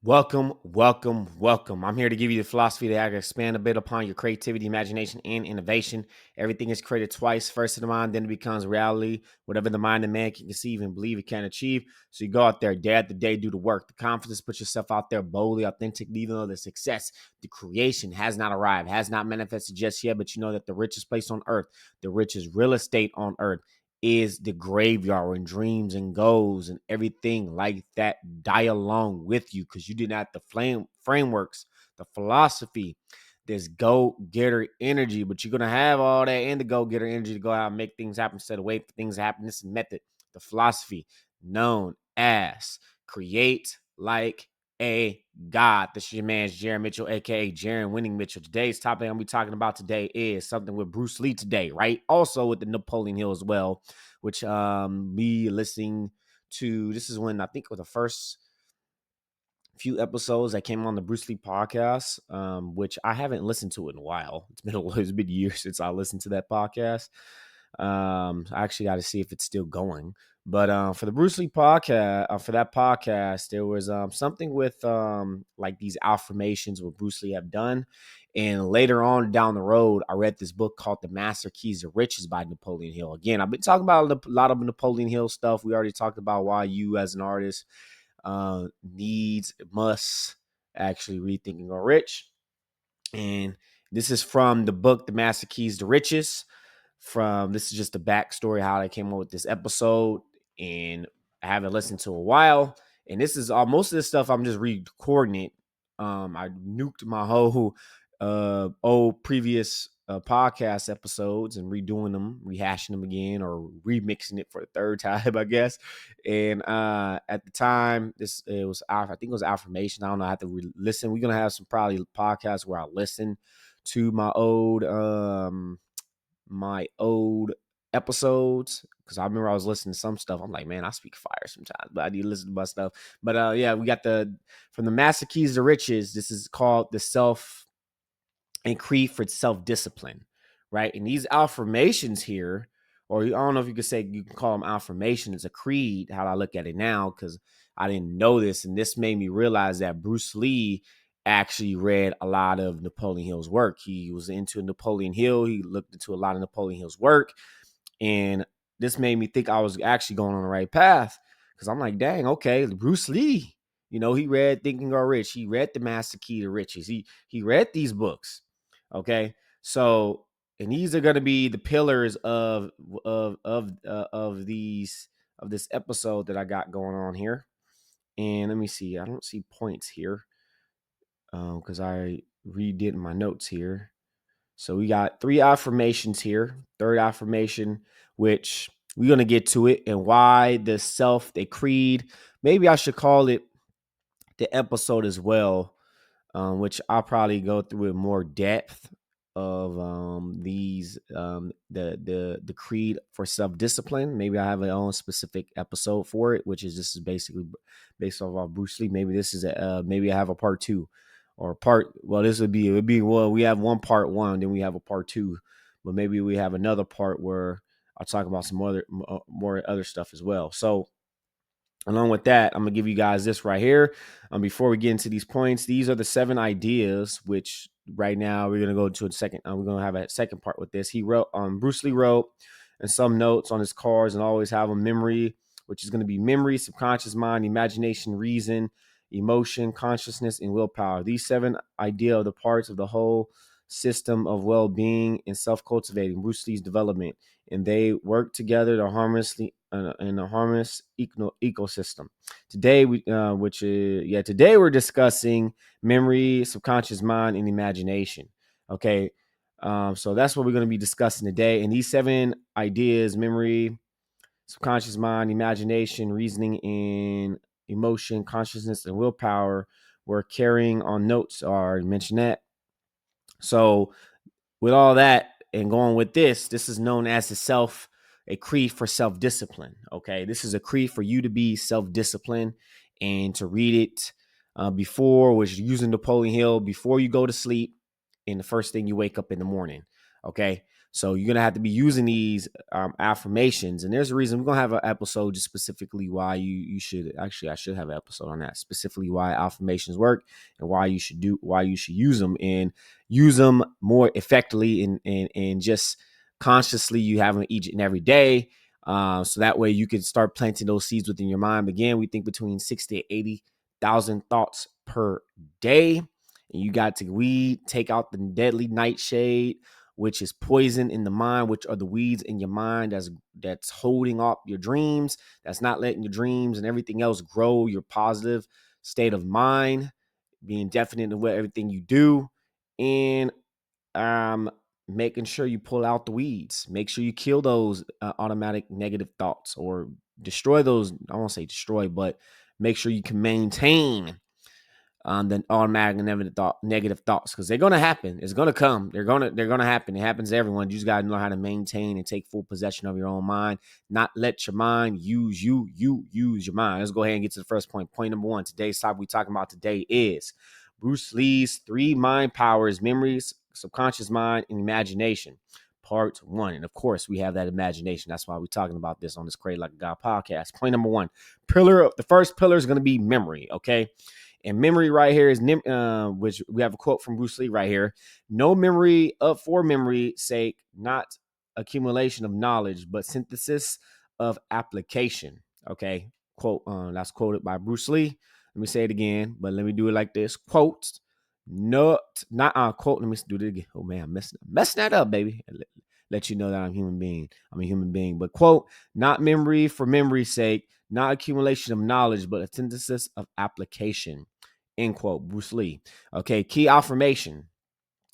Welcome, welcome, welcome. I'm here to give you the philosophy that I can expand a bit upon your creativity, imagination, and innovation. Everything is created twice, first in the mind, then it becomes reality. Whatever the mind of man can conceive and believe it can achieve. So you go out there day after day, do the work, the confidence, put yourself out there boldly, authentically, even though the success, the creation has not arrived, has not manifested just yet. But you know that the richest place on earth, the richest real estate on earth, is the graveyard when dreams and goals and everything like that die along with you because you did not the frameworks, the philosophy, this go-getter energy. But you're gonna have all that and the go-getter energy to go out and make things happen instead of wait for things to happen. This method, the philosophy known as create like a God. This is your man Jaron Mitchell, aka Jaron W1nning Mitchell. Today's topic I'm gonna be talking about today is something with Bruce Lee today, right? Also with the Napoleon Hill as well, which me listening to. This is when I think it was the first few episodes that came on the Bruce Lee podcast, which I haven't listened to in a while. It's been years since I listened to that podcast. I actually got to see if it's still going. But for the Bruce Lee podcast, for that podcast, there was something with like these affirmations what Bruce Lee have done. And later on down the road, I read this book called The Master Keys to Riches by Napoleon Hill. Again, I've been talking about a lot of Napoleon Hill stuff. We already talked about why you as an artist must actually read Think and Grow Rich. And this is from the book The Master Keys to Riches. This is just the backstory how I came up with this episode, and I haven't listened to a while. And this is most of this stuff I'm just recording it. I nuked my whole old previous podcast episodes and redoing them, rehashing them again, or remixing it for the third time, I guess. And at the time, I think it was Affirmation. I don't know. I have to listen. We're gonna have some probably podcasts where I listen to my old episodes because I remember I was listening to some stuff. I'm like, man, I speak fire sometimes, but I need to listen to my stuff. But yeah, we got from the Master Keys to Riches. This is called the Self and Creed for Self-Discipline, right? And these affirmations here, or I don't know if you could say you can call them affirmations, a creed, how I look at it now, because I didn't know this, and this made me realize that Bruce Lee actually read a lot of Napoleon Hill's work. He was into Napoleon Hill. He looked into a lot of Napoleon Hill's work, and this made me think I was actually going on the right path because I'm like, dang, okay, Bruce Lee. You know, he read Think and Grow Rich. He read The Master Key to Riches. He read these books. Okay, so and these are going to be the pillars of this episode that I got going on here. And let me see. I don't see points here because I redid my notes here. So we got 3 affirmations here. Third affirmation, which we're gonna get to it, and why the creed. Maybe I should call it the episode as well, which I'll probably go through in more depth of the creed for self discipline. Maybe I have my own specific episode for it, which is this is basically based off of Bruce Lee. Maybe this is maybe I have a part 2 or part. Well, this would be well, we have one part 1, then we have a part 2, but maybe we have another part where I'll talk about some more other stuff as well. So along with that, I'm gonna give you guys this right here. Before we get into these points, these are the 7 ideas. Which right now we're gonna go to a second. We're gonna have a second part with this. He wrote, Bruce Lee wrote, and some notes on his cards, and always have a memory, which is gonna be memory, subconscious mind, imagination, reason, emotion, consciousness, and willpower. These 7 idea of the parts of the whole system of well-being and self-cultivating Bruce Lee's development, and they work together to harmoniously in a harmonious ecosystem. Today today we're discussing memory, subconscious mind, and imagination. Okay, so that's what we're going to be discussing today. And these 7 ideas: memory, subconscious mind, imagination, reasoning, and emotion, consciousness, and willpower. We're carrying on notes. Are mentioned that. So with all that and going with this is known as a creed for self-discipline. Okay, this is a creed for you to be self-disciplined and to read it before, which using Napoleon Hill, before you go to sleep and the first thing you wake up in the morning. Okay, So you're gonna have to be using these affirmations, and there's a reason we're gonna have an episode just specifically why you should actually I should have an episode on that, specifically why affirmations work and why you should use them and use them more effectively and just consciously you have them each and every day. So that way you can start planting those seeds within your mind. Again, we think between 60 to 80,000 thoughts per day. And you got to weed, take out the deadly nightshade, which is poison in the mind, which are the weeds in your mind that's holding up your dreams, that's not letting your dreams and everything else grow your positive state of mind, being definite in what everything you do, and making sure you pull out the weeds. Make sure you kill those automatic negative thoughts or destroy those. I won't say destroy, but make sure you can maintain the automatic negative thoughts, because they're gonna happen. It's gonna come. They're gonna happen. It happens to everyone. You just gotta know how to maintain and take full possession of your own mind. Not let your mind use you. You use your mind. Let's go ahead and get to the first point. Point number one. Today's topic we're talking about today is Bruce Lee's 3 mind powers: memories, subconscious mind, and imagination. Part 1. And of course, we have that imagination. That's why we're talking about this on this Create Like a God podcast. Point number 1. The first pillar is going to be memory. Okay. And memory right here is, which we have a quote from Bruce Lee right here. No memory for memory's sake, not accumulation of knowledge, but synthesis of application. Okay. Quote, that's quoted by Bruce Lee. Let me say it again, but let me do it like this. Quote, no, not quote. Let me do it again. Oh man, I'm messing that up, baby. Let you know that I'm a human being. I'm a human being. But quote, not memory for memory's sake, not accumulation of knowledge, but a synthesis of application. End quote. Bruce Lee. Okay, key affirmation.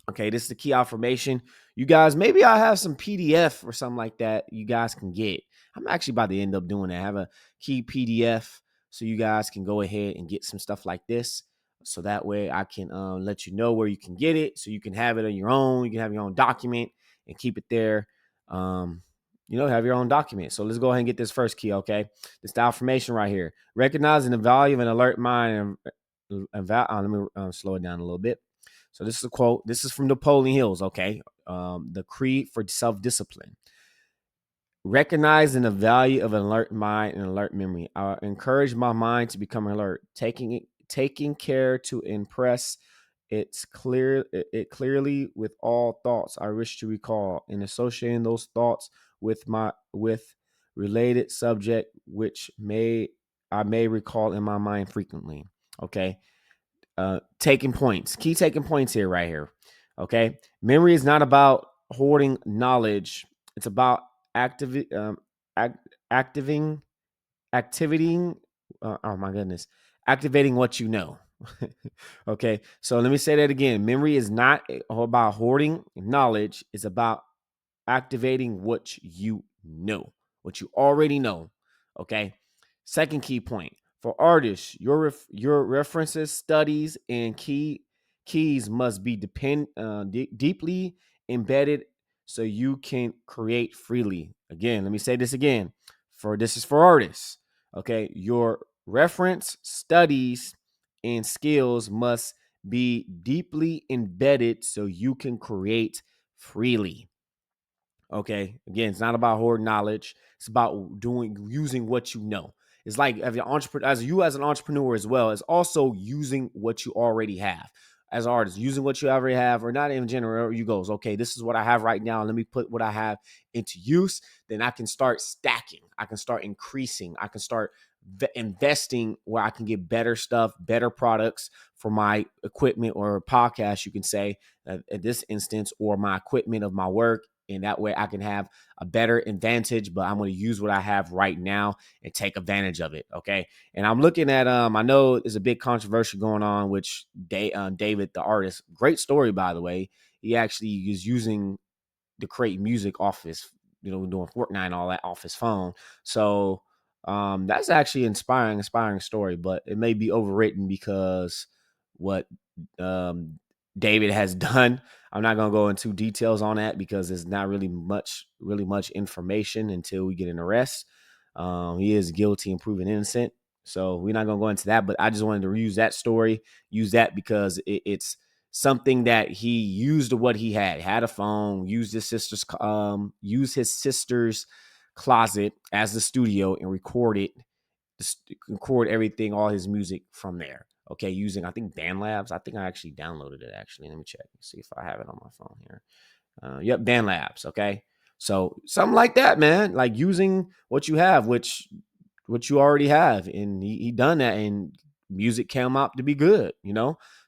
Okay, this is the key affirmation. You guys, maybe I have some PDF or something like that you guys can get. I'm actually about to end up doing that. I have a key PDF so you guys can go ahead and get some stuff like this. So that way I can let you know where you can get it, so you can have it on your own. You can have your own document and keep it there. Have your own document. So let's go ahead and get this first key, okay? This the affirmation right here. Recognizing the value of an alert mind. Let me slow it down a little bit. So this is a quote. This is from Napoleon Hill, okay? The Creed for Self-Discipline. Recognizing the value of an alert mind and alert memory. I encourage my mind to become alert, taking care to impress it clearly with all thoughts I wish to recall, and associating those thoughts with related subject which I may recall in my mind frequently. Okay. Taking points. Key taking points here, right here. Okay. Memory is not about hoarding knowledge. It's about activating. Oh my goodness. Activating what you know. Okay. So let me say that again. Memory is not about hoarding knowledge. It's about activating what you know, what you already know. Okay. Second key point. For artists, your references, studies, and keys must be deeply embedded so you can create freely. Again, let me say this again. This is for artists. Okay, your reference, studies, and skills must be deeply embedded so you can create freely. Okay. Again, it's not about hoarding knowledge. It's about using what you know. It's like as an entrepreneur as well, it's also using what you already have. As artists, using what you already have, or not in general, you goes, okay, this is what I have right now. Let me put what I have into use. Then I can start stacking. I can start increasing. I can start investing where I can get better stuff, better products for my equipment or podcast, you can say, in this instance, or my equipment of my work. And that way I can have a better advantage, but I'm going to use what I have right now and take advantage of it. Okay. And I'm looking at, I know there's a big controversy going on, which David, the artist, great story, by the way. He actually is using to create music off his, doing Fortnite and all that off his phone. So that's actually inspiring story, but it may be overwritten because what David has done. I'm not going to go into details on that because there's not really much information until we get an arrest. He is guilty and proven innocent. So we're not going to go into that, but I just wanted to use that story, use that because it's something that he used what he had a phone, used his sister's closet as the studio and record everything, all his music from there. Okay, using I think BandLabs. I think I actually downloaded it. Actually, let me check and see if I have it on my phone here. Yep, BandLabs. Okay, so something like that, man. Like using what you have, what you already have, and he done that, and music came out to be good.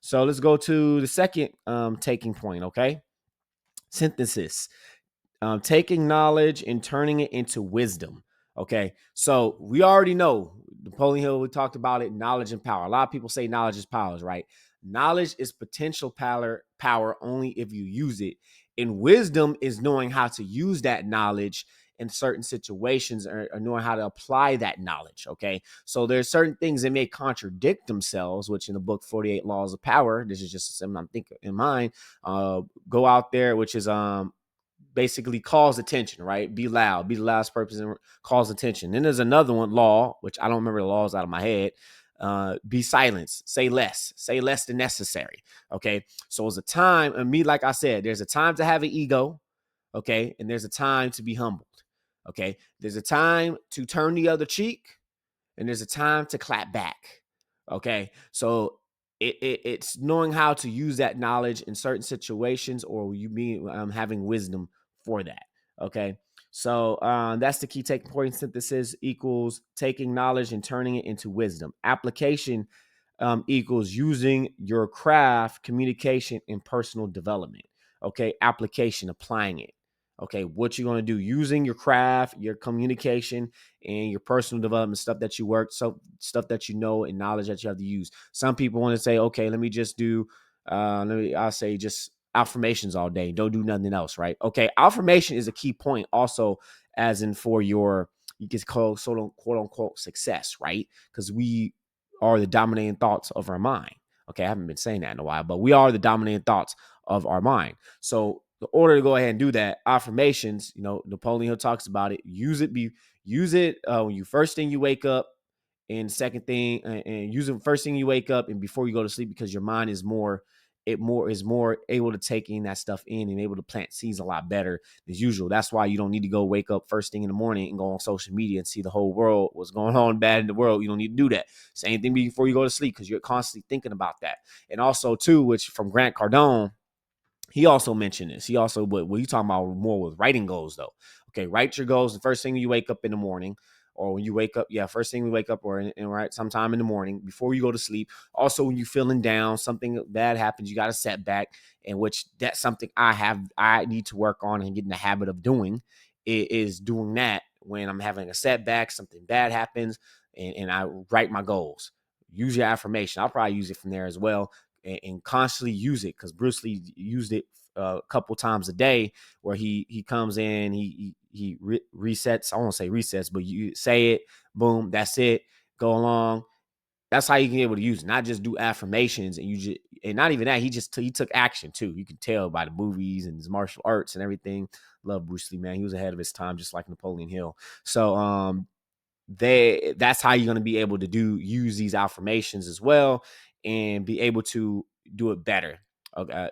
So let's go to the second taking point. Okay, synthesis. Taking knowledge and turning it into wisdom. Okay, so we already know Napoleon Hill. We talked about it. Knowledge and power. A lot of people say knowledge is power, right? Knowledge is potential power only if you use it, and wisdom is knowing how to use that knowledge in certain situations, or knowing how to apply that knowledge. Okay, so there's certain things that may contradict themselves, which in the book 48 Laws of Power, this is just something I'm thinking in mind. Go out there, which is basically calls attention, right? Be loud, be the loudest person, and calls attention. Then there's another one, law, which I don't remember the laws out of my head. Be silenced, say less than necessary. Okay, so it's a time, and me, like I said, there's a time to have an ego, okay, and there's a time to be humbled. Okay, there's a time to turn the other cheek, and there's a time to clap back. Okay, so it's knowing how to use that knowledge in certain situations, or you mean having wisdom for that. Okay, so that's the key taking point. Synthesis equals taking knowledge and turning it into wisdom. Application equals using your craft, communication, and personal development. Okay, application, applying it. Okay, what you're going to do using your craft, your communication, and your personal development, stuff that you work, so stuff that you know and knowledge that you have to use. Some people want to say, okay, let me just do I'll say just affirmations all day, don't do nothing else, right? Okay, affirmation is a key point also, as in for your, you can call so quote unquote success, right? Because we are the dominating thoughts of our mind. Okay, I haven't been saying that in a while, but we are the dominating thoughts of our mind. So in order to go ahead and do that, affirmations, Napoleon Hill talks about it. Use it when you first thing you wake up, and second thing, and use it first thing you wake up and before you go to sleep, because your mind is more able to take in that stuff in and able to plant seeds a lot better as usual. That's why you don't need to go wake up first thing in the morning and go on social media and see the whole world, what's going on bad in the world. You don't need to do that. Same thing before you go to sleep, because you're constantly thinking about that. And also too, which from Grant Cardone, he also mentioned this. He also, what you talking about more with writing goals though. Okay, write your goals the first thing you wake up in the morning, or when you wake up, first thing we wake up, or right sometime in the morning before you go to sleep. Also, when you're feeling down, something bad happens, you got a setback, in which that's something I need to work on and get in the habit of doing, is doing that when I'm having a setback, something bad happens, and I write my goals. Use your affirmation. I'll probably use it from there as well, and constantly use it, because Bruce Lee used it a couple times a day, where he comes in, he resets. I won't say resets, but you say it, boom, that's it. Go along. That's how you can be able to use it. Not just do affirmations, and not even that. He took action too. You can tell by the movies and his martial arts and everything. Love Bruce Lee, man. He was ahead of his time, just like Napoleon Hill. So that's how you're going to be able to use these affirmations as well, and be able to do it better. Okay,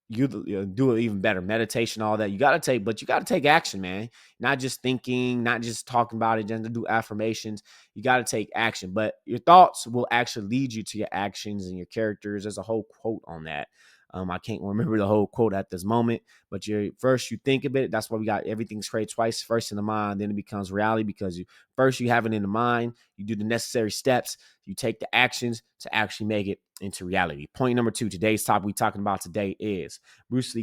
you do it even better. Meditation, all that you got to take action, man. Not just thinking, not just talking about it, just to do affirmations. You got to take action, but your thoughts will actually lead you to your actions and your characters. There's a whole quote on that. I can't remember the whole quote at this moment, but you think of it. That's why we got everything's created twice. First in the mind, then it becomes reality, because you have it in the mind, you do the necessary steps, you take the actions to actually make it into reality. Point number 2, today's topic we're talking about today is Bruce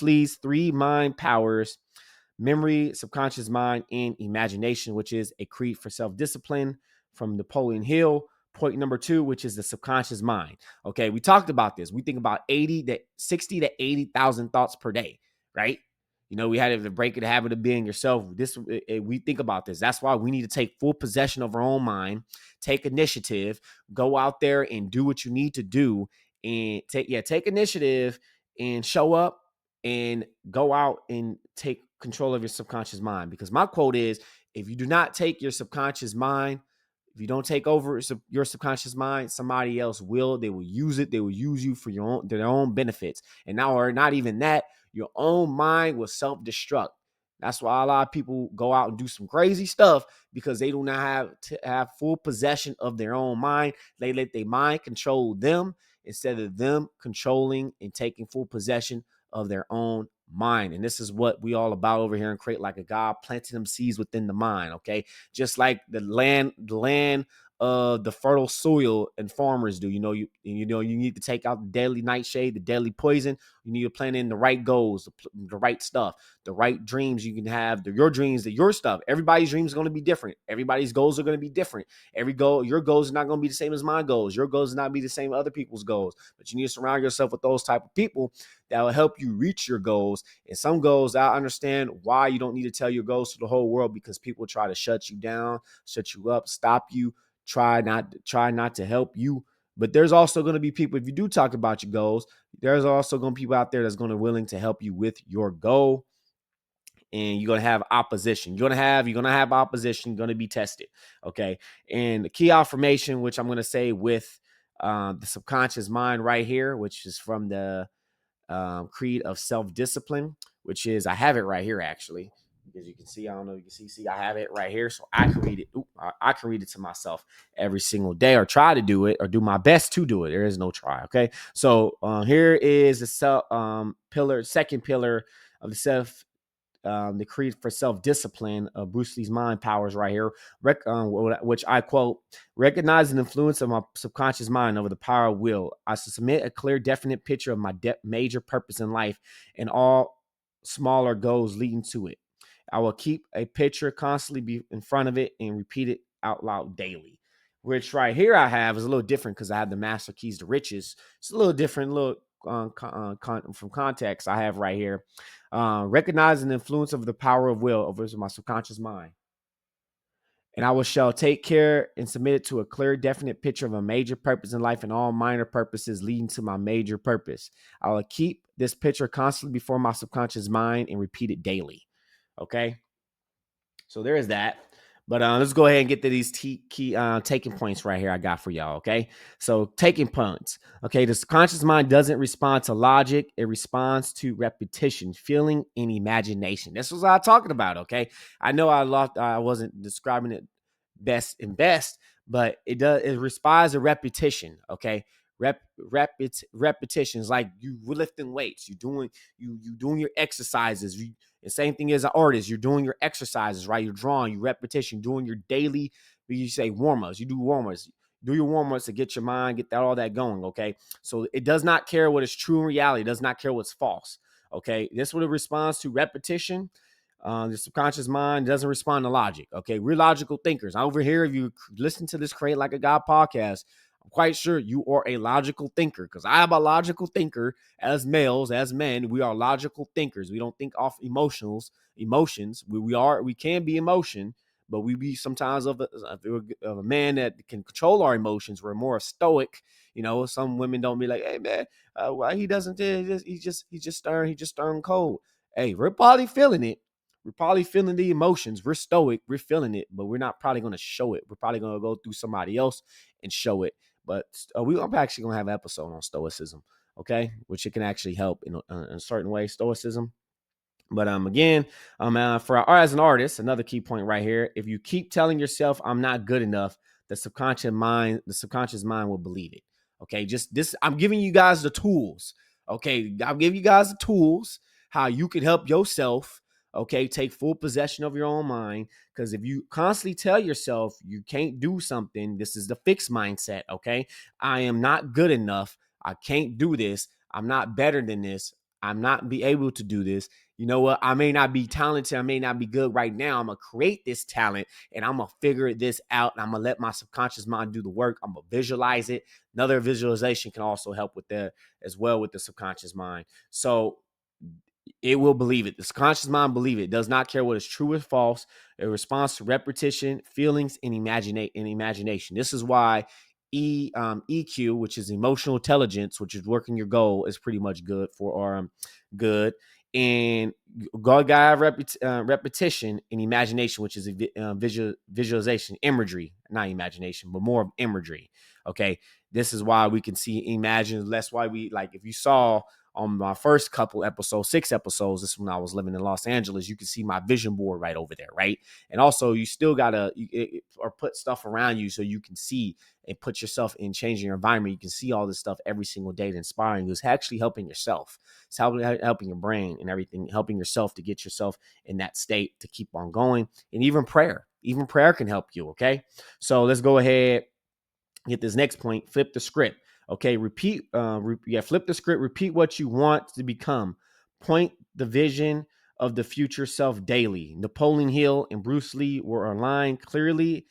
Lee's 3 mind powers: memory, subconscious mind, and imagination, which is a creed for self-discipline from Napoleon Hill. Point number 2, which is the subconscious mind. Okay, we talked about this. We think about 60 to 80,000 thoughts per day, right? We had to break the habit of being yourself. We think about this. That's why we need to take full possession of our own mind, take initiative, go out there and do what you need to do, and take initiative and show up and go out and take control of your subconscious mind. Because my quote is, if you do not take your subconscious mind, If you don't take over your subconscious mind, somebody else will. They will use it. They will use you for their own benefits. And now, or not even that, your own mind will self-destruct. That's why a lot of people go out and do some crazy stuff, because they do not have full possession of their own mind. They let their mind control them instead of them controlling and taking full possession of their own mind. And this is what we all about over here in Create Like a God, planting them seeds within the mind. Okay, just like the land the fertile soil and farmers do. You need to take out the deadly nightshade, the deadly poison. You need to plant in the right goals, the right stuff, the right dreams. You can have your dreams, your stuff. Everybody's dreams are going to be different. Everybody's goals are going to be different. Your goals are not going to be the same as my goals. Your goals are not be the same as other people's goals. But you need to surround yourself with those type of people that will help you reach your goals. And some goals, I understand why you don't need to tell your goals to the whole world, because people try to shut you down, shut you up, stop you, try not to help you. But there's also going to be people, if you do talk about your goals, there's also going to be people out there that's going to willing to help you with your goal. And you're going to have opposition. You're going to have opposition. You're going to be tested. Okay. And the key affirmation, which I'm going to say with the subconscious mind right here, which is from the creed of self-discipline, which is, I have it right here actually, because you can see, I don't know, you can see I have it right here, so I can read it. I can read it to myself every single day, or try to do it, or do my best to do it. There is no try. Okay, so here is the second pillar of the creed for self-discipline of Bruce Lee's mind powers right here, which I quote: recognize the influence of my subconscious mind over the power of will. I submit a clear, definite picture of my major purpose in life and all smaller goals leading to it. I will keep a picture constantly be in front of it and repeat it out loud daily. Which right here I have is a little different, because I have the master keys to riches. It's a little different, from context I have right here. Recognizing the influence of the power of will over my subconscious mind. And I shall take care and submit it to a clear, definite picture of a major purpose in life and all minor purposes leading to my major purpose. I will keep this picture constantly before my subconscious mind and repeat it daily. Okay. So there is that. But let's go ahead and get to these key taking points right here I got for y'all, okay? So taking points. Okay, the subconscious mind doesn't respond to logic. It responds to repetition, feeling, and imagination. This was what I'm talking about, okay? I know I wasn't describing it best, but it responds to repetition, okay? Repetitions, like you lifting weights, you doing your exercises. The same thing as an artist, you're doing your exercises, right? You're drawing, your repetition, doing your daily, you say warm-ups, you do warm-ups, do your warm-ups to get your mind, get all that going, okay? So it does not care what is true in reality, it does not care what's false, okay? This is what it responds to: repetition. The subconscious mind doesn't respond to logic, okay? We're logical thinkers. Over here, if you listen to this Create Like a God podcast, I'm quite sure you are a logical thinker, because I am a logical thinker. As males, as men, we are logical thinkers. We don't think off emotions. We can be emotion, but we be sometimes of a man that can control our emotions. We're more stoic. Some women don't be like, hey man, why he doesn't do this? He's just stern cold. Hey, we're probably feeling it. We're probably feeling the emotions. We're stoic. We're feeling it, but we're not probably going to show it. We're probably going to go through somebody else and show it. But I'm actually going to have an episode on stoicism, okay? Which it can actually help in a certain way, stoicism. But again, as an artist, another key point right here: if you keep telling yourself I'm not good enough, the subconscious mind will believe it. Okay, just this, I'm giving you guys the tools. Okay, I'll give you guys the tools how you can help yourself. Okay, take full possession of your own mind. Because if you constantly tell yourself you can't do something, this is the fixed mindset. Okay, I am not good enough. I can't do this. I'm not better than this. I'm not be able to do this. You know what? I may not be talented. I may not be good right now. I'm going to create this talent and I'm going to figure this out. And I'm going to let my subconscious mind do the work. I'm going to visualize it. Another visualization can also help with that as well, with the subconscious mind. So it will believe it. The subconscious mind believe it. It does not care what is true or false. It responds to repetition, feelings, and imagination. This is why EQ, which is emotional intelligence, which is working your goal, is pretty much good for good. And God got repetition and imagination, which is visualization, imagery, not imagination, but more of imagery. Okay. This is why we can see imagine. That's why we, like, if you saw on my first couple episodes, 6 episodes, this is when I was living in Los Angeles, you can see my vision board right over there, right? And also you still gotta or put stuff around you so you can see and put yourself in changing your environment. You can see all this stuff every single day to inspiring you. It's actually helping yourself. It's helping your brain and everything, helping yourself to get yourself in that state to keep on going. And even prayer can help you. Okay. So let's go ahead, get this next point. Flip the script. Okay. Flip the script. Repeat what you want to become. Point the vision of the future self daily. Napoleon Hill and Bruce Lee were aligned clearly.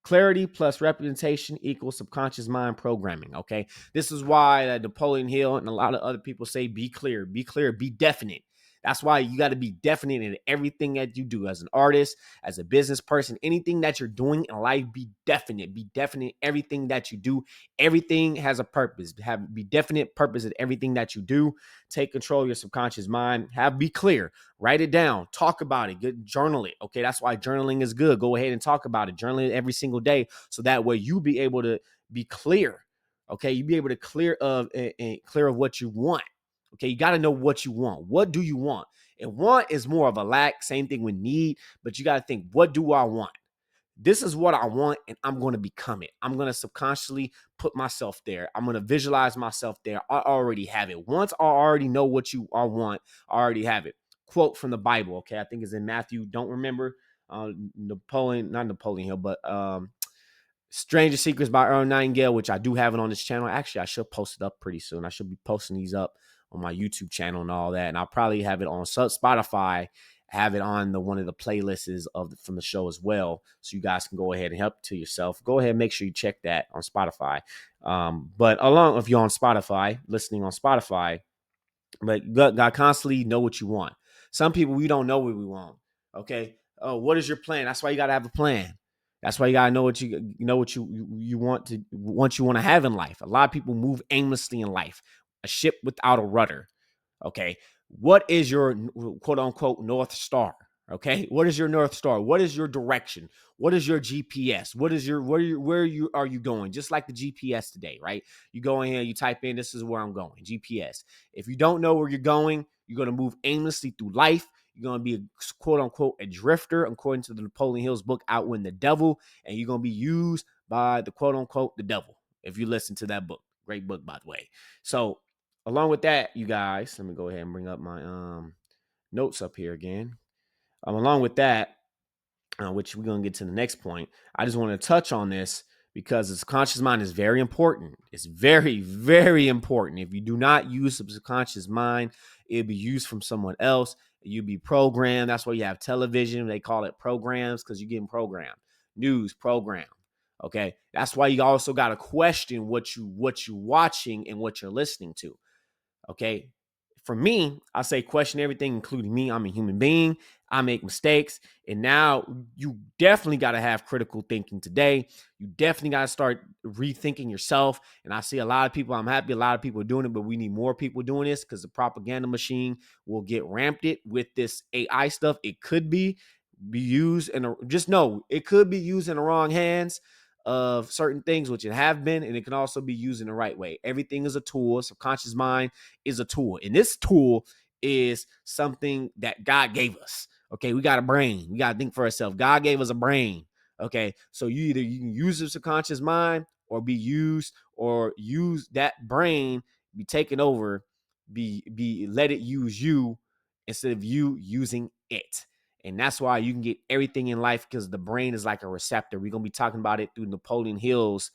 Clarity plus representation equals subconscious mind programming. Okay. This is why Napoleon Hill and a lot of other people say be clear, be definite. That's why you got to be definite in everything that you do as an artist, as a business person, anything that you're doing in life. Be definite everything that you do. Everything has a purpose. Be definite purpose in everything that you do. Take control of your subconscious mind. Be clear. Write it down. Talk about it. Journal it. Okay, that's why journaling is good. Go ahead and talk about it. Journal it every single day, so that way you be able to be clear. Okay, you be able to clear of what you want. Okay, you got to know what you want. What do you want? And want is more of a lack. Same thing with need, but you got to think, what do I want? This is what I want, and I'm going to become it. I'm going to subconsciously put myself there. I'm going to visualize myself there. I already have it. Once I already know what I want, I already have it. Quote from the Bible. Okay, I think it's in Matthew. Don't remember. Not Napoleon Hill, but Stranger Secrets by Earl Nightingale, which I do have it on this channel. Actually, I should post it up pretty soon. I should be posting these up on my YouTube channel and all that. And I'll probably have it on Spotify, have it on one of the playlists from the show as well. So you guys can go ahead and help to yourself. Go ahead and make sure you check that on Spotify. But if you're on Spotify, listening on Spotify, but God constantly know what you want. Some people, we don't know what we want. Okay. Oh, what is your plan? That's why you got to have a plan. That's why you gotta know what you want to have in life. A lot of people move aimlessly in life, a ship without a rudder. Okay, what is your quote unquote North Star? Okay, what is your North Star? What is your direction? What is your GPS? Where are you going? Just like the GPS today, right? You go in here, you type in, this is where I'm going, GPS. If you don't know where you're going, you're gonna move aimlessly through life. You're going to be a quote unquote a drifter, according to the Napoleon Hill's book, Outwin the Devil. And you're going to be used by the quote unquote the devil. If you listen to that book, great book, by the way. So along with that, you guys, let me go ahead and bring up my notes up here again. Along with that, which we're going to get to the next point, I just want to touch on this because the subconscious mind is very important. It's very, very important. If you do not use the subconscious mind, it'll be used from someone else. You'll be programmed. That's why you have television. They call it programs because you're getting programmed. News program. Okay. That's why you also got to question what you watching and what you're listening to. Okay. For me, I say question everything, including me. I'm a human being. I make mistakes. And now you definitely got to have critical thinking today. You definitely got to start rethinking yourself. And I see a lot of people, I'm happy a lot of people are doing it, but we need more people doing this because the propaganda machine will get ramped with this AI stuff. It could be used just know it could be used in the wrong hands of certain things, which it have been, and it can also be used in the right way. Everything is a tool. Subconscious mind is a tool, and this tool is something that God gave us. Okay, we got a brain. We got to think for ourselves. God gave us a brain. Okay, so you can use the subconscious mind or use that brain, be taken over, let it use you instead of you using it. And that's why you can get everything in life because the brain is like a receptor. We're going to be talking about it through Napoleon Hill's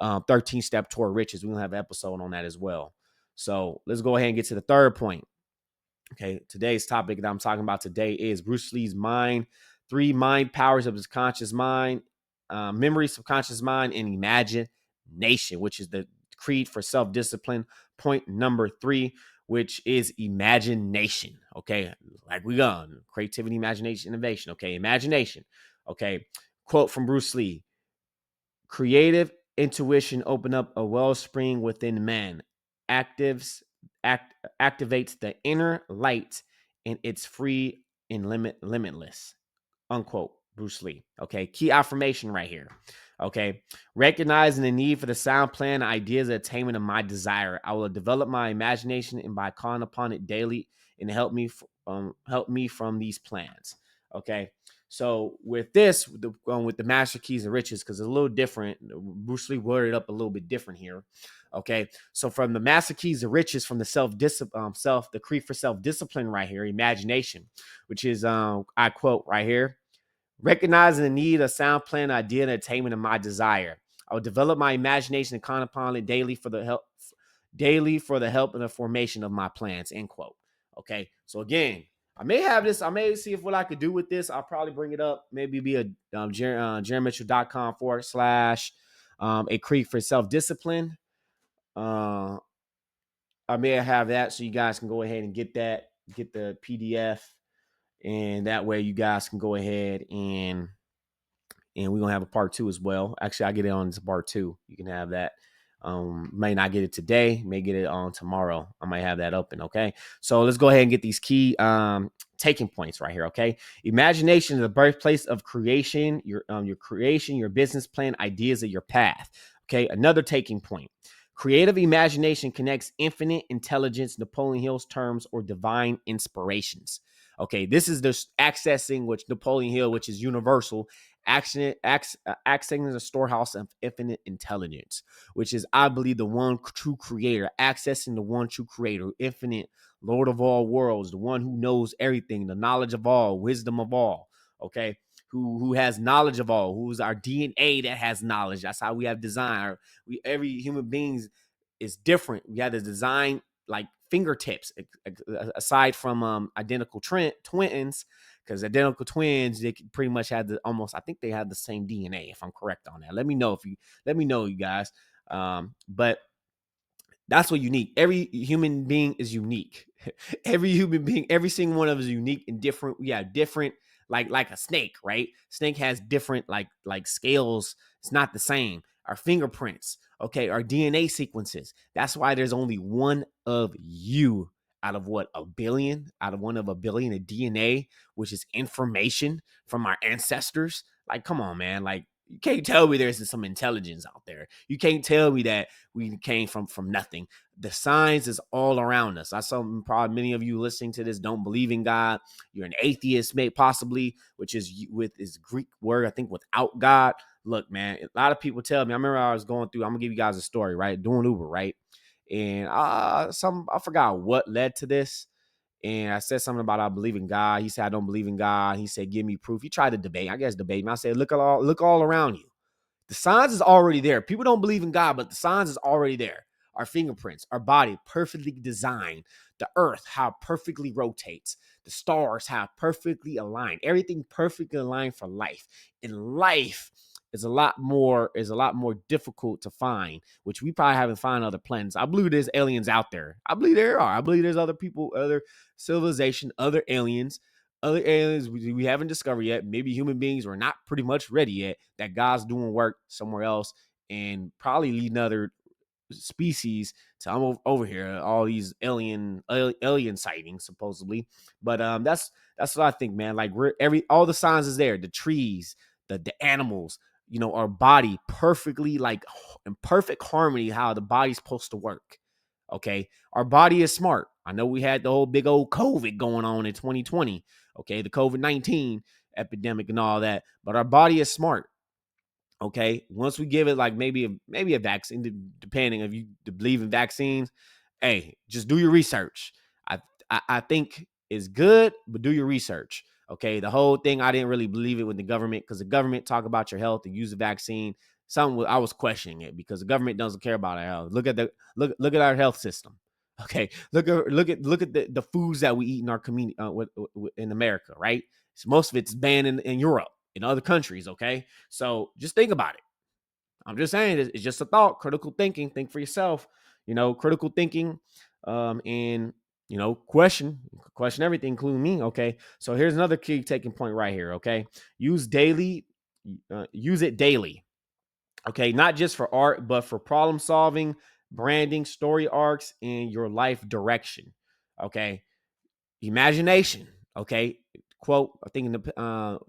13-step toward riches. We're going to have an episode on that as well. So let's go ahead and get to the third point. Okay, today's topic that I'm talking about today is Bruce Lee's mind, 3 mind powers of his conscious mind, memory, subconscious mind, and imagination, which is the creed for self-discipline. Point number 3, which is imagination. Okay, like we got creativity, imagination, innovation. Okay, imagination. Okay, quote from Bruce Lee: creative intuition open up a wellspring within man. Actives activates the inner light, and it's free and limitless, unquote. Bruce Lee. Okay, key affirmation right here. Okay, recognizing the need for the sound plan, ideas, the attainment of my desire, I will develop my imagination, and by calling upon it daily, and help me from these plans. Okay, so with this, with the master keys of riches, because it's a little different. Bruce Lee worded up a little bit different here. Okay, so from the master keys of riches, from the the creed for self discipline right here, imagination, which is I quote right here. Recognizing the need of sound plan, idea, and attainment of my desire, I will develop my imagination and count upon it daily for the help and the formation of my plans. End quote. Okay, so again, I may have this. I may see if what I could do with this. I'll probably bring it up. Maybe be a JaronMitchell.com/ a creed for self discipline. I may have that, so you guys can go ahead and get the PDF, and that way you guys can go ahead and we're gonna have a part 2 as well. Actually, I get it on to part 2. You can have that. May not get it today, may get it on tomorrow. I might have that open. Okay, so let's go ahead and get these key taking points right here. Okay, imagination is the birthplace of creation. Your creation, your business plan, ideas of your path. Okay, another taking point. Creative imagination connects infinite intelligence, Napoleon Hill's terms, or divine inspirations. Okay, this is just accessing which Napoleon Hill, which is universal, accessing the storehouse of infinite intelligence, which is, I believe, the one true creator, accessing the one true creator, infinite Lord of all worlds, the one who knows everything, the knowledge of all, wisdom of all. Okay, who has knowledge of all, who's our DNA that has knowledge. That's how we have design. Every human being is different. We have the design like fingertips, aside from identical twins, because identical twins, they pretty much had I think they had the same DNA, if I'm correct on that. Let me know, you guys. But that's what unique. Every human being is unique. Every human being, every single one of us is unique and different. We have different, like a snake, right? Snake has different like scales. It's not the same. Our fingerprints, okay, our DNA sequences. That's why there's only one of you out of what, a billion, out of one of a billion of DNA, which is information from our ancestors. Like, come on, man. Like, you can't tell me there's some intelligence out there. You can't tell me that we came from nothing. The signs is all around us. I saw probably many of you listening to this don't believe in God. You're an atheist, possibly, which is with his Greek word, I think, without God. Look, man, a lot of people tell me. I remember I was going through. I'm gonna give you guys a story, right? Doing Uber, right? And I forgot what led to this. And I said something about I believe in God. He said I don't believe in God. He said give me proof. He tried to debate. I guess debate me. I said look all around you. The signs is already there. People don't believe in God, but the signs is already there. Our fingerprints, our body perfectly designed. The earth, how it perfectly rotates. The stars, how it perfectly aligned. Everything perfectly aligned for life. And life is a lot more difficult to find, which we probably haven't found other planets. I believe there's aliens out there. I believe there are. I believe there's other people, other civilization, other aliens we haven't discovered yet. Maybe human beings are not pretty much ready yet, that God's doing work somewhere else and probably leading other species to come over here. All these alien sightings supposedly. But that's what I think, man. Like all the signs is there. The trees, the animals, our body perfectly, like in perfect harmony, how the body's supposed to work. Okay, our body is smart. I know we had the whole big old COVID going on in 2020. Okay, the COVID-19 epidemic and all that, but our body is smart. Okay, once we give it like maybe a vaccine, depending if you believe in vaccines, hey, just do your research. I think it's good, but do your research. Okay, the whole thing, I didn't really believe it with the government, because the government talk about your health and use the vaccine. I was questioning it, because the government doesn't care about our health. Look at our health system. Okay, look at the foods that we eat in our community in America, right? So most of it's banned in Europe, in other countries. Okay, so just think about it. I'm just saying, it's just a thought. Critical thinking. Think for yourself. Critical thinking, and question everything, including me. Okay, so here's another key taking point right here. Okay, use it daily. Okay, not just for art, but for problem solving, branding, story arcs, and your life direction. Okay. Imagination. Okay. Quote, I think in the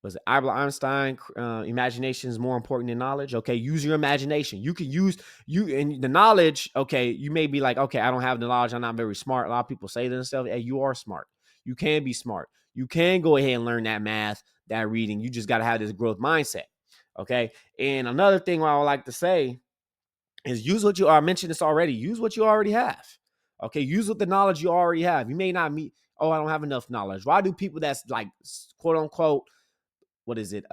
was it Albert Einstein? Imagination is more important than knowledge. Okay, use your imagination. You can use you and the knowledge. Okay, you may be like, okay, I don't have the knowledge. I'm not very smart. A lot of people say to themselves, hey, you are smart. You can be smart. You can go ahead and learn that math, that reading. You just got to have this growth mindset. Okay, and another thing I would like to say is use what you are. I mentioned this already. Use what you already have. Okay, use what the knowledge you already have. You may not meet. Oh, I don't have enough knowledge. Why do people that's like quote unquote what is it?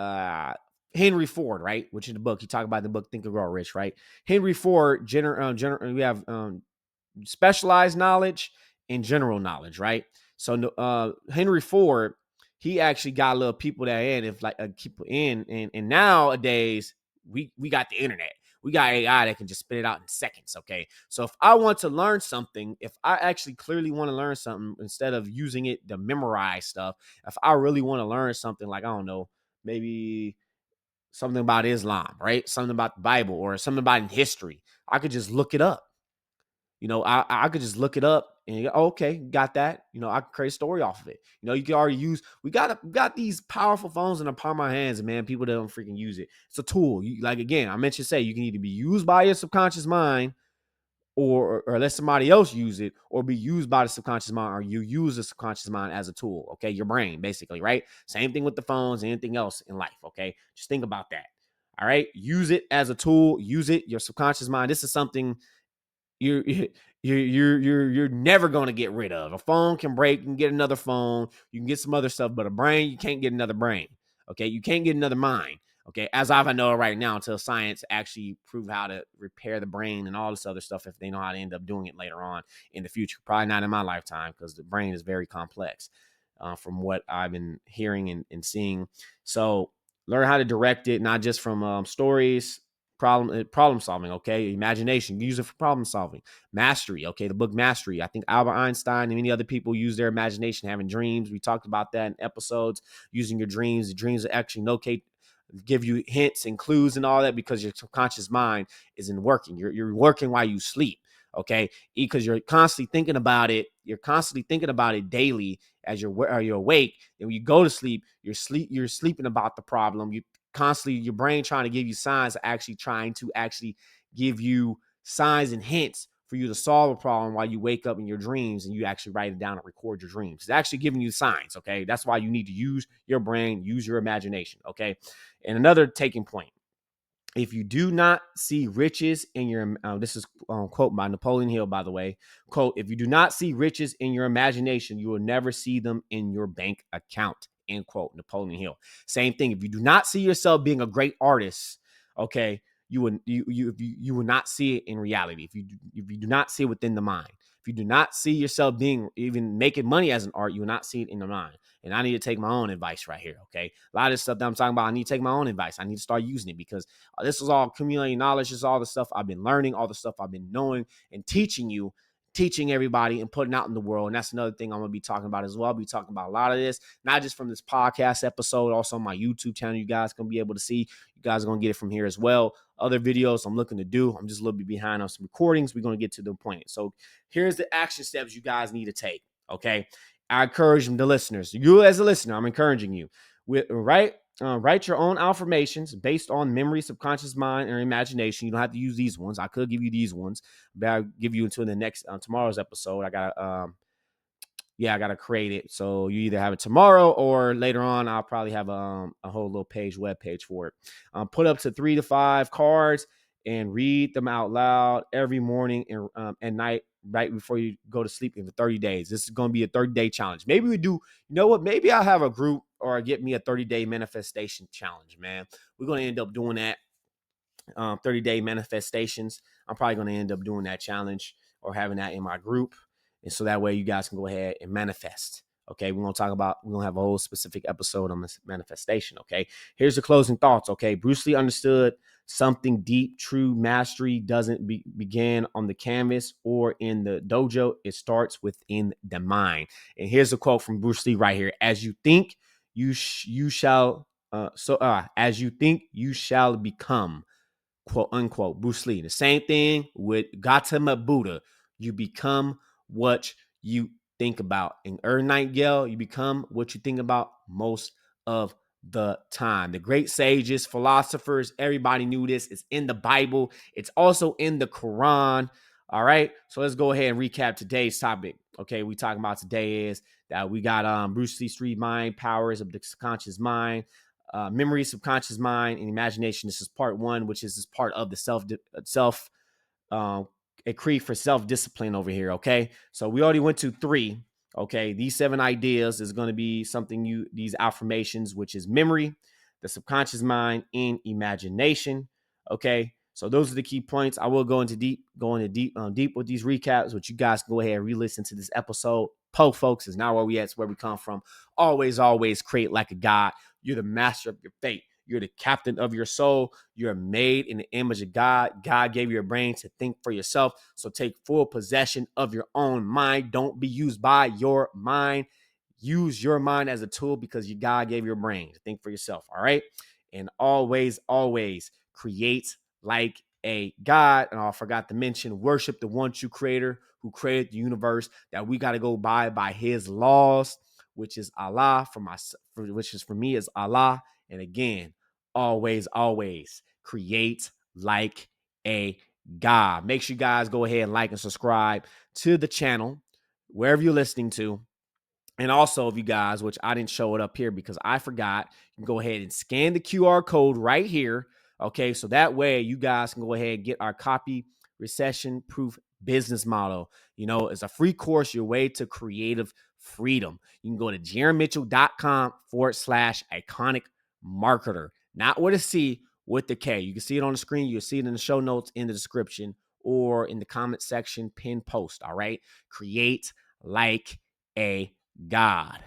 Henry Ford, right? Which in the book, he talked about in the book Think and Grow Rich, right? Henry Ford, we have specialized knowledge and general knowledge, right? So Henry Ford, he actually got a little people that in, if like people in, and nowadays we got the internet. We got AI that can just spit it out in seconds. Okay. So if I want to learn something, if I actually clearly want to learn something instead of using it to memorize stuff, if I really want to learn something like, I don't know, maybe something about Islam, right? Something about the Bible or something about history. I could just look it up. I could just look it up and go, oh, okay, got that. I could create a story off of it. You can already use. We got these powerful phones in the palm of our hands, and man, people don't freaking use it. It's a tool. Like again, I mentioned, you can either be used by your subconscious mind, or let somebody else use it, or be used by the subconscious mind, or you use the subconscious mind as a tool. Okay, your brain, basically, right? Same thing with the phones and anything else in life. Okay, just think about that. All right, use it as a tool. Use it. Your subconscious mind. This is something you're you're never going to get rid of. A phone can break, you can get another phone, you can get some other stuff, but a brain, you can't get another brain. Okay, you can't get another mind. Okay, as I know right now, until science actually prove how to repair the brain and all this other stuff, if they know how to end up doing it later on in the future. Probably not in my lifetime, because the brain is very complex, from what I've been hearing and seeing. So learn how to direct it, not just from stories, problem solving. Okay, imagination, use it for problem solving. Mastery. Okay, the book Mastery. I think Albert Einstein and many other people use their imagination, having dreams. We talked about that in episodes. Using your dreams. The dreams are actually locate, give you hints and clues and all that, because your subconscious mind isn't working. You're working while you sleep. Okay, because you're constantly thinking about it. You're constantly thinking about it daily as you're awake. And when you go to sleep, you're sleeping about the problem. You constantly, your brain trying to give you signs, actually trying to give you signs and hints for you to solve a problem while you wake up in your dreams, and you actually write it down and record your dreams. It's actually giving you signs. Okay, that's why you need to use your brain, use your imagination. Okay, and another taking point: if you do not see riches in your, this is quote by Napoleon Hill, by the way, quote, if you do not see riches in your imagination, you will never see them in your bank account, end quote. Napoleon Hill. Same thing. If you do not see yourself being a great artist, okay, you will not see it in reality. If you do not see it within the mind, if you do not see yourself being, even making money as an art, you will not see it in the mind. And I need to take my own advice right here. Okay, a lot of this stuff that I'm talking about, I need to take my own advice. I need to start using it, because this is all accumulating knowledge. This is all the stuff I've been learning, all the stuff I've been knowing and teaching everybody and putting out in the world. And that's another thing I'm going to be talking about as well. I'll be talking about a lot of this, not just from this podcast episode, also my YouTube channel. You guys can be able to see. You guys are going to get it from here as well. Other videos I'm looking to do. I'm just a little bit behind on some recordings. We're going to get to the point. So here's the action steps you guys need to take. Okay. I encourage the listeners. You as a listener, I'm encouraging you. Write your own affirmations based on memory, subconscious mind, or imagination. You don't have to use these ones. I could give you these ones, but I'll give you until the next tomorrow's episode. I gotta create it. So you either have it tomorrow or later on. I'll probably have a whole little web page for it. Put up to 3 to 5 cards and read them out loud every morning and at night, right before you go to sleep, for 30 days. This is going to be a 30-day challenge. Maybe we do, you know what? Maybe I'll have a group or get me a 30-day manifestation challenge, man. We're going to end up doing that. 30-day manifestations. I'm probably going to end up doing that challenge or having that in my group. And so that way you guys can go ahead and manifest. Okay, we're going to have a whole specific episode on this manifestation. Okay, here's the closing thoughts. Okay, Bruce Lee understood something deep. True mastery doesn't begin on the canvas or in the dojo. It starts within the mind. And here's a quote from Bruce Lee right here: as you think, you shall. As you think, you shall become. quote unquote, Bruce Lee. The same thing with Gautama Buddha. You become what you think about. In Earth Nightingale, you become what you think about most of the time. The great sages, philosophers, everybody knew this. It's in the Bible. It's also in the Quran. All right. So let's go ahead and recap today's topic. Okay. We talking about today is that we got Bruce Lee's three mind powers of the subconscious mind, memory, subconscious mind, and imagination. This is part one, which is this part of the self a creed for self-discipline over here. Okay. So we already went to three. Okay. These 7 ideas is going to be something these affirmations, which is memory, the subconscious mind, and imagination. Okay. So those are the key points. I will go into deep with these recaps, which you guys can go ahead and re-listen to this episode. Folks, is not where we at, it's where we come from. Always create like a God. You're the master of your fate. You're the captain of your soul. You're made in the image of God. God gave you a brain to think for yourself. So take full possession of your own mind. Don't be used by your mind. Use your mind as a tool because God gave you a brain to think for yourself. All right. And always create like a God. And I forgot to mention, worship the one true creator who created the universe, that we got to go by his laws, which is Allah. Which is for me is Allah. And again, always create like a God. Make sure you guys go ahead and like and subscribe to the channel, wherever you're listening to. And also, if you guys, which I didn't show it up here because I forgot, you can go ahead and scan the QR code right here. Okay, so that way you guys can go ahead and get our copy recession proof business model. You know, it's a free course, your way to creative freedom. You can go to jaronmitchell.com/iconic marketer, not with a C, with the K. You can see it on the screen. You'll see it in the show notes, in the description, or in the comment section, pin post. All right, create like a God.